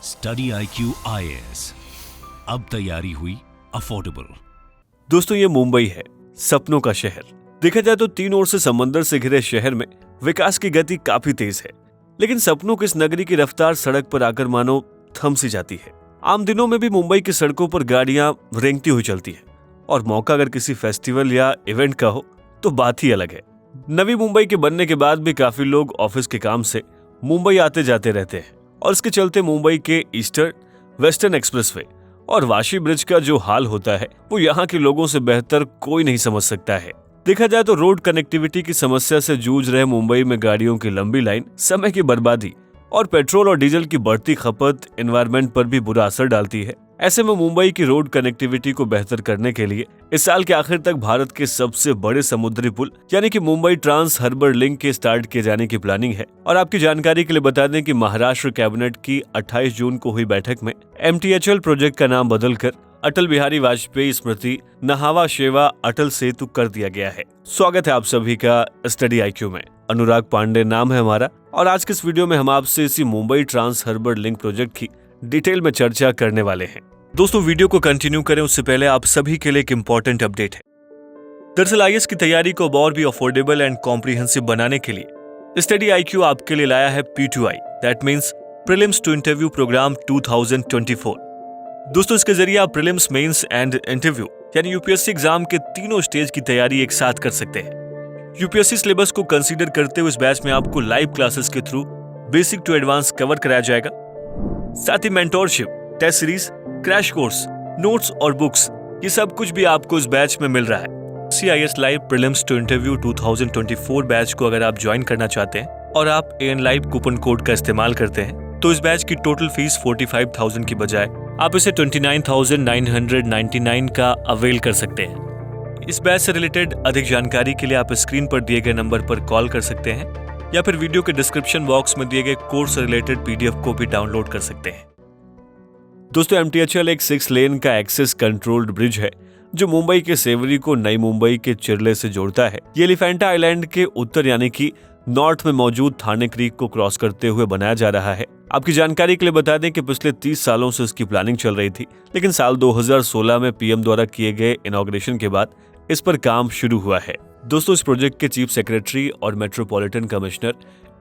Study IQ IAS, अब तैयारी हुई अफोर्डेबल। दोस्तों, ये मुंबई है, सपनों का शहर। देखा जाए तो तीन ओर से समंदर से घिरे शहर में विकास की गति काफी तेज है, लेकिन सपनों की इस नगरी की रफ्तार सड़क पर आकर मानो थम सी जाती है। आम दिनों में भी मुंबई की सड़कों पर गाड़ियां रेंगती हुई चलती है, और मौका अगर किसी फेस्टिवल या इवेंट का हो तो बात ही अलग है। नवी मुंबई के बनने के बाद भी काफी लोग ऑफिस के काम से मुंबई आते जाते रहते हैं, और इसके चलते मुंबई के ईस्टर्न वेस्टर्न एक्सप्रेसवे और वाशी ब्रिज का जो हाल होता है वो यहाँ के लोगों से बेहतर कोई नहीं समझ सकता है। देखा जाए तो रोड कनेक्टिविटी की समस्या से जूझ रहे मुंबई में गाड़ियों की लंबी लाइन, समय की बर्बादी और पेट्रोल और डीजल की बढ़ती खपत एनवायरनमेंट पर भी बुरा असर डालती है। ऐसे में मुंबई की रोड कनेक्टिविटी को बेहतर करने के लिए इस साल के आखिर तक भारत के सबसे बड़े समुद्री पुल यानी कि मुंबई ट्रांस हार्बर लिंक के स्टार्ट किए जाने की प्लानिंग है। और आपकी जानकारी के लिए बता दें कि महाराष्ट्र कैबिनेट की 28 जून को हुई बैठक में MTHL प्रोजेक्ट का नाम बदलकर अटल बिहारी वाजपेयी स्मृति नहावा शेवा अटल सेतु कर दिया गया है। स्वागत है आप सभी का स्टडी IQ में। अनुराग पांडे नाम है हमारा, और आज के इस वीडियो में हम आपसे इसी Mumbai trans harbour link project की डिटेल में चर्चा करने वाले हैं। दोस्तों, वीडियो को कंटिन्यू करें उससे पहले आप सभी के लिए एक इम्पोर्टेंट अपडेट है। दरअसल IAS की तैयारी को और भी अफोर्डेबल एंड कॉम्प्रिहेंसिव बनाने के लिए स्टडी IQ आपके लिए लाया है P2I, that means prelims to interview programme 2024। दोस्तों, इसके जरिए आप प्रीलिम्स, मेंस एंड इंटरव्यू यानी UPSC एग्जाम के तीनों स्टेज की तैयारी एक साथ कर सकते हैं। UPSC सिलेबस को कंसीडर करते हुए इस बैच में आपको लाइव क्लासेस के through basic to advance cover कराया जाएगा। साथ ही mentorship, test series, crash course, notes और बुक्स, ये सब कुछ भी आपको इस बैच में मिल रहा है। CIS live prelims to interview 2024 batch को अगर आप ज्वाइन करना चाहते हैं और आप AN लाइव कूपन कोड का इस्तेमाल करते हैं तो इस बैच की टोटल फीस 45,000 की बजाय आप इसे 29,999 का अवेल कर सकते हैं। इस बैच से रिलेटेड अधिक जानकारी के लिए आप स्क्रीन पर दिए गए नंबर पर कॉल कर सकते हैं या फिर वीडियो के डिस्क्रिप्शन बॉक्स में दिए गए कोर्स से रिलेटेड PDF को भी डाउनलोड कर सकते हैं। दोस्तों, MTHL एक 6 लेन का एक्सेस कंट्रोल्ड ब्रिज है जो मुंबई के सेवरी को नई मुंबई के चिरले से जोड़ता है। ये एलिफेंटा आइलैंड के उत्तर यानी कि नॉर्थ में मौजूद थाने क्रीक को क्रॉस करते हुए बनाया जा रहा है। आपकी जानकारी के लिए बता दें कि पिछले 30 सालों से इसकी प्लानिंग चल रही थी, लेकिन साल 2016 में PM द्वारा किए गए इनॉग्रेशन के बाद इस पर काम शुरू हुआ है। दोस्तों, इस प्रोजेक्ट के चीफ सेक्रेटरी और मेट्रोपॉलिटन कमिश्नर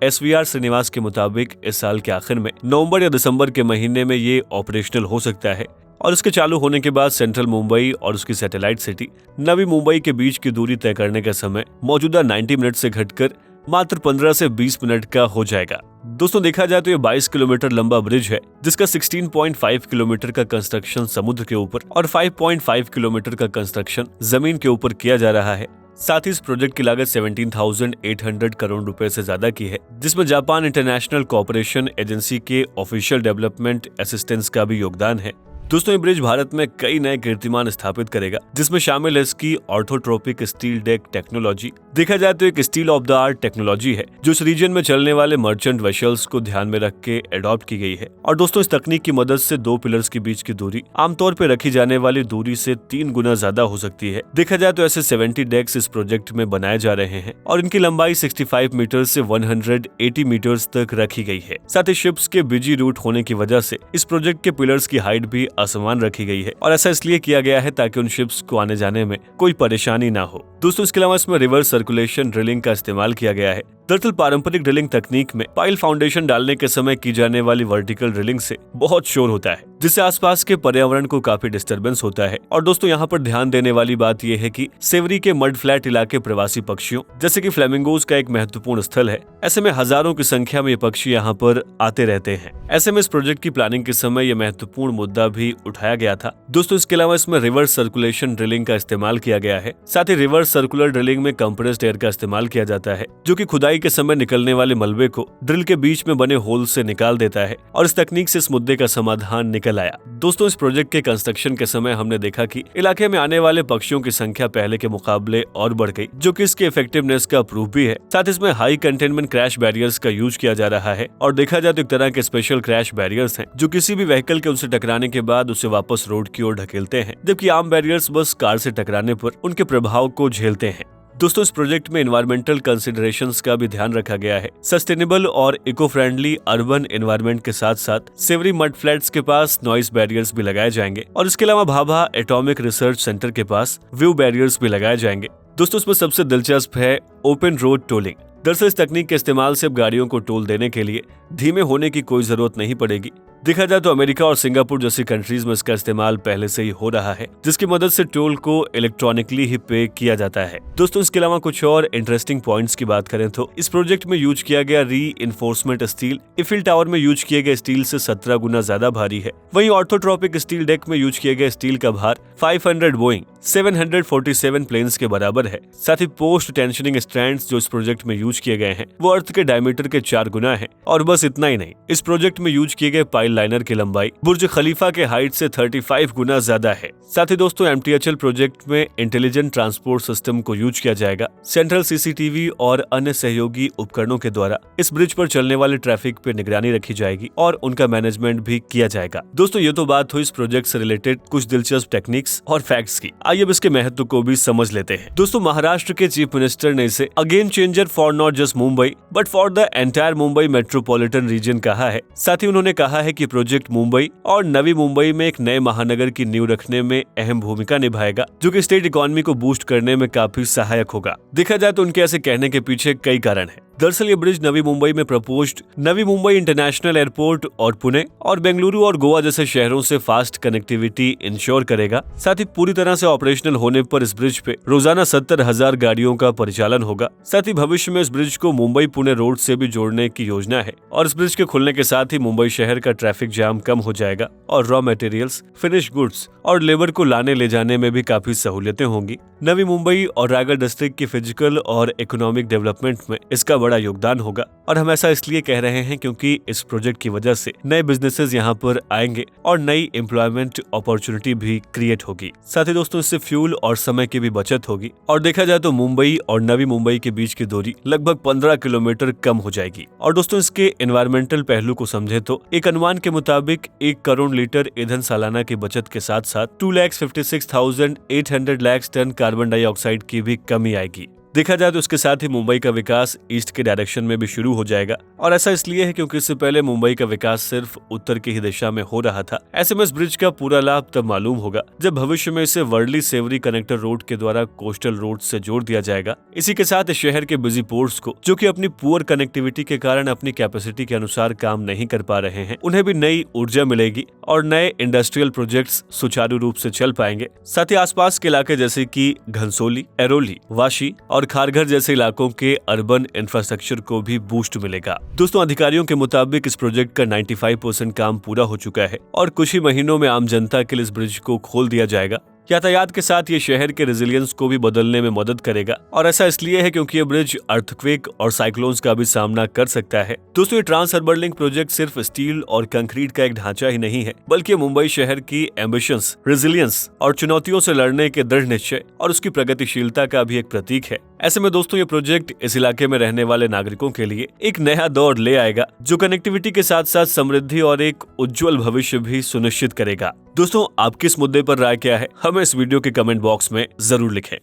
SVR श्रीनिवास के मुताबिक इस साल के आखिर में नवंबर या दिसंबर के महीने में ये ऑपरेशनल हो सकता है, और इसके चालू होने के बाद सेंट्रल मुंबई और उसकी सैटेलाइट सिटी नवी मुंबई के बीच की दूरी तय करने का समय मौजूदा 90 मिनट से घटकर मात्र 15 से 20 मिनट का हो जाएगा। दोस्तों, देखा जाए तो ये 22 किलोमीटर लंबा ब्रिज है जिसका 16.5 किलोमीटर का कंस्ट्रक्शन समुद्र के ऊपर और 5.5 किलोमीटर का कंस्ट्रक्शन जमीन के ऊपर किया जा रहा है। साथ ही इस प्रोजेक्ट की लागत 17,800 करोड़ रुपए से ज्यादा की है, जिसमें जापान इंटरनेशनल कोऑपरेशन एजेंसी के ऑफिशियल डेवलपमेंट असिस्टेंस का भी योगदान है। दोस्तों, ये ब्रिज भारत में कई नए कीर्तिमान स्थापित करेगा, जिसमें शामिल है इसकी ऑर्थोट्रोपिक स्टील डेक टेक्नोलॉजी। देखा जाए तो एक steel of the art technology है जो इस रीजन में चलने वाले मर्चेंट वेसल्स को ध्यान में रख के एडॉप्ट की गई है। और दोस्तों, इस तकनीक की मदद से दो पिलर्स के बीच की दूरी आमतौर पर रखी जाने वाली दूरी से 3 गुना ज्यादा हो सकती है। देखा जाए तो ऐसे 70 डेक्स इस प्रोजेक्ट में बनाए जा रहे हैं और इनकी लंबाई 65 मीटर से 180 मीटर्स तक रखी गई है। साथ ही शिप्स के बिजी रूट होने की वजह से इस प्रोजेक्ट के पिलर्स की हाइट भी असमान रखी गई है, और ऐसा इसलिए किया गया है ताकि उन शिप्स को आने जाने में कोई परेशानी ना हो। दोस्तों, इसके अलावा इसमें रिवर्स सर्कुलेशन ड्रिलिंग का इस्तेमाल किया गया है। दरअसल पारंपरिक ड्रिलिंग तकनीक में पाइल फाउंडेशन डालने के समय की जाने वाली वर्टिकल ड्रिलिंग से बहुत शोर होता है, जिससे आसपास के पर्यावरण को काफी डिस्टरबेंस होता है। और दोस्तों, यहाँ पर ध्यान देने वाली बात यह है कि सेवरी के मड फ्लैट इलाके प्रवासी पक्षियों जैसे कि फ्लेमिंगोज का एक महत्वपूर्ण स्थल है। ऐसे में हजारों की संख्या में ये पक्षी यहाँ पर आते रहते हैं। ऐसे में इस प्रोजेक्ट की प्लानिंग के समय यह महत्वपूर्ण मुद्दा भी उठाया गया था। दोस्तों, इसके अलावा इसमें रिवर्स सर्कुलेशन ड्रिलिंग का इस्तेमाल किया गया है। साथ ही रिवर्स सर्कुलर ड्रिलिंग में कंप्रेस्ड एयर का इस्तेमाल किया जाता है, जो कि खुदाई के समय निकलने वाले मलबे को ड्रिल के बीच में बने होल से निकाल देता है, और इस तकनीक से इस मुद्दे का समाधान निकल आया। दोस्तों, इस प्रोजेक्ट के कंस्ट्रक्शन के समय हमने देखा कि इलाके में आने वाले पक्षियों की संख्या पहले के मुकाबले और बढ़ गई, जो कि इसके इफेक्टिवनेस का प्रूफ भी है। साथ ही इसमें हाई कंटेनमेंट क्रैश बैरियर्स का यूज किया जा रहा है, और देखा जाए तो एक तरह के स्पेशल क्रैश बैरियर्स हैं जो किसी भी व्हीकल के उनसे टकराने के बाद उसे वापस रोड की ओर ढकेलते हैं, जबकि आम बैरियर्स बस कार से टकराने पर उनके प्रभाव को झेलते हैं। दोस्तों इस प्रोजेक्ट में एनवायरमेंटल कंसिडरेशंस का भी ध्यान रखा गया है। सस्टेनेबल और इको फ्रेंडली अर्बन एनवायरनमेंट के साथ साथ सेवरी मड फ्लैट्स के पास नॉइस बैरियर्स भी लगाए जाएंगे और इसके अलावा भाभा एटॉमिक रिसर्च सेंटर के पास व्यू बैरियर्स भी लगाए जाएंगे। दोस्तों इसमें सबसे दिलचस्प है ओपन रोड टोलिंग। दरअसल इस तकनीक के इस्तेमाल से अब गाड़ियों को टोल देने के लिए धीमे होने की कोई जरूरत नहीं पड़ेगी। देखा जाए तो अमेरिका और सिंगापुर जैसी कंट्रीज में इसका इस्तेमाल पहले से ही हो रहा है, जिसकी मदद से टोल को इलेक्ट्रॉनिकली ही पे किया जाता है। दोस्तों इसके अलावा कुछ और इंटरेस्टिंग पॉइंट्स की बात करें तो इस प्रोजेक्ट में यूज किया गया री-इन्फोर्समेंट स्टील इफिल टावर में यूज किए गए स्टील से 17 गुना ज्यादा भारी है। वहीं ऑर्थोट्रॉपिक स्टील डेक में यूज किए गए स्टील का भार 500 बोइंग 747 प्लेन्स के बराबर है। साथ ही पोस्ट टेंशनिंग स्ट्रैंड्स जो इस प्रोजेक्ट में यूज किए गए हैं वो अर्थ के डायमीटर के 4 गुना है। और बस इतना ही नहीं, इस प्रोजेक्ट में यूज किए गए पाइल लाइनर की लंबाई बुर्ज खलीफा के हाइट से 35 गुना ज्यादा है। साथ ही दोस्तों MTHL प्रोजेक्ट में इंटेलिजेंट ट्रांसपोर्ट सिस्टम को यूज किया जाएगा। सेंट्रल CCTV और अन्य सहयोगी उपकरणों के द्वारा इस ब्रिज पर चलने वाले ट्रैफिक पे निगरानी रखी जाएगी और उनका मैनेजमेंट भी किया जाएगा। दोस्तों ये तो बात हुई इस प्रोजेक्ट से रिलेटेड कुछ दिलचस्प टेक्निक्स और फैक्ट्स की। आइए अब इसके महत्व को भी समझ लेते हैं। दोस्तों महाराष्ट्र के चीफ मिनिस्टर ने इसे a game changer for not just Mumbai but for the entire Mumbai metropolitan region कहा है। साथ ही उन्होंने कहा है कि प्रोजेक्ट मुंबई और नवी मुंबई में एक नए महानगर की नींव रखने में अहम भूमिका निभाएगा, जो कि स्टेट इकोनॉमी को बूस्ट करने में काफी सहायक होगा। देखा जाए तो उनके ऐसे कहने के पीछे कई कारण हैं। दरअसल ये ब्रिज नवी मुंबई में proposed Navi Mumbai international airport और पुणे और बेंगलुरु और गोवा जैसे शहरों से फास्ट कनेक्टिविटी इंश्योर करेगा। साथ ही पूरी तरह से ऑपरेशनल होने पर इस ब्रिज पे रोजाना 70,000 गाड़ियों का परिचालन होगा। साथ ही भविष्य में इस ब्रिज को मुंबई पुणे रोड से भी जोड़ने की योजना है और इस ब्रिज के खुलने के साथ ही मुंबई शहर का ट्रैफिक जाम कम हो जाएगा और रॉ मटेरियल्स, फिनिश गुड्स और लेबर को लाने ले जाने में भी काफी सहूलियतें होंगी। नवी मुंबई और रायगढ़ डिस्ट्रिक्ट की फिजिकल और इकोनॉमिक डेवलपमेंट में इसका बड़ा योगदान होगा और हम ऐसा इसलिए कह रहे हैं क्योंकि इस प्रोजेक्ट की वजह से नए बिजनेसेस यहाँ पर आएंगे और नई एम्प्लॉयमेंट अपॉर्चुनिटी भी क्रिएट होगी। साथ ही दोस्तों इससे फ्यूल और समय की भी बचत होगी और देखा जाए तो मुंबई और नवी मुंबई के बीच की दूरी लगभग 15 किलोमीटर कम हो जाएगी। और दोस्तों इसके एनवायरमेंटल पहलू को समझे तो एक अनुमान के मुताबिक 1 करोड़ लीटर ईंधन सालाना की बचत के साथ साथ 2,56,800 टन कार्बन डाइऑक्साइड की भी कमी आएगी। देखा जाए तो इसके साथ ही मुंबई का विकास ईस्ट के डायरेक्शन में भी शुरू हो जाएगा और ऐसा इसलिए है क्योंकि इससे पहले मुंबई का विकास सिर्फ उत्तर की ही दिशा में हो रहा था। ऐसे में इस ब्रिज का पूरा लाभ तब मालूम होगा जब भविष्य में इसे वर्ली सेवरी कनेक्टर रोड के द्वारा कोस्टल रोड से जोड़ दिया जाएगा। इसी के साथ शहर के बिजी पोर्ट्स को, जो कि अपनी पुअर कनेक्टिविटी के कारण अपनी कैपेसिटी के अनुसार काम नहीं कर पा रहे हैं, उन्हें भी नई ऊर्जा मिलेगी और नए इंडस्ट्रियल प्रोजेक्ट्स सुचारू रूप से चल पाएंगे। साथ ही आसपास के इलाके जैसे कि घनसोली, एरोली, वाशी और खारघर जैसे इलाकों के अर्बन इंफ्रास्ट्रक्चर को भी बूस्ट मिलेगा। दोस्तों अधिकारियों के मुताबिक इस प्रोजेक्ट का 95% काम पूरा हो चुका है और कुछ ही महीनों में आम जनता के लिए इस ब्रिज को खोल दिया जाएगा। यातायात के साथ ये शहर के रेजिलियंस को भी बदलने में मदद करेगा और ऐसा इसलिए है क्योंकि ये ब्रिज अर्थक्वेक और साइक्लोन्स का भी सामना कर सकता है। दोस्तों ये ट्रांस अर्बन लिंक प्रोजेक्ट सिर्फ स्टील और कंक्रीट का एक ढांचा ही नहीं है, बल्कि मुंबई शहर की एम्बिशंस, रेजिलियंस और चुनौतियों से लड़ने के दृढ़ निश्चय और उसकी प्रगतिशीलता का भी एक प्रतीक है। ऐसे में दोस्तों ये प्रोजेक्ट इस इलाके में रहने वाले नागरिकों के लिए एक नया दौर ले आएगा, जो कनेक्टिविटी के साथ साथ समृद्धि और एक उज्जवल भविष्य भी सुनिश्चित करेगा। दोस्तों आपकी इस मुद्दे पर राय क्या है, हमें इस वीडियो के कमेंट बॉक्स में जरूर लिखें।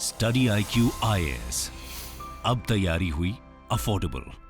स्टडी IQ IAS, अब तैयारी हुई अफोर्डेबल।